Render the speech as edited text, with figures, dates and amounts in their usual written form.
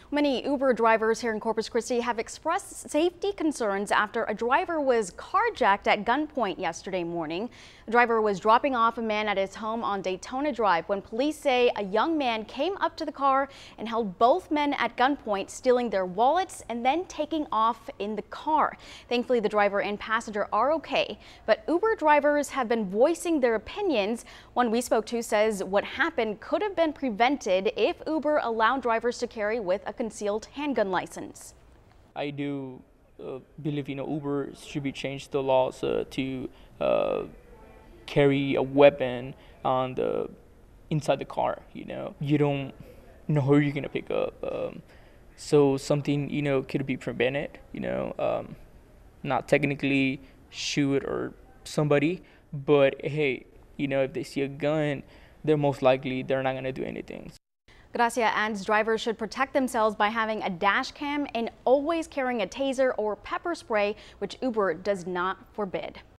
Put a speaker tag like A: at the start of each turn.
A: Many Uber drivers here in Corpus Christi have expressed safety concerns after a driver was carjacked at gunpoint yesterday morning. The driver was dropping off a man at his home on Daytona Drive when police say a young man came up to the car and held both men at gunpoint, stealing their wallets and then taking off in the car. Thankfully, the driver and passenger are okay, but Uber drivers have been voicing their opinions. One we spoke to says what happened could have been prevented if Uber allowed drivers to carry with a concealed handgun license.
B: I do believe Uber should be changed the laws to carry a weapon on the inside the car. You don't know who you're gonna pick up, so something could be prevented. Not technically shoot or somebody, but hey, if they see a gun, they're not gonna do anything.
A: Gracia adds drivers should protect themselves by having a dash cam and always carrying a taser or pepper spray, which Uber does not forbid.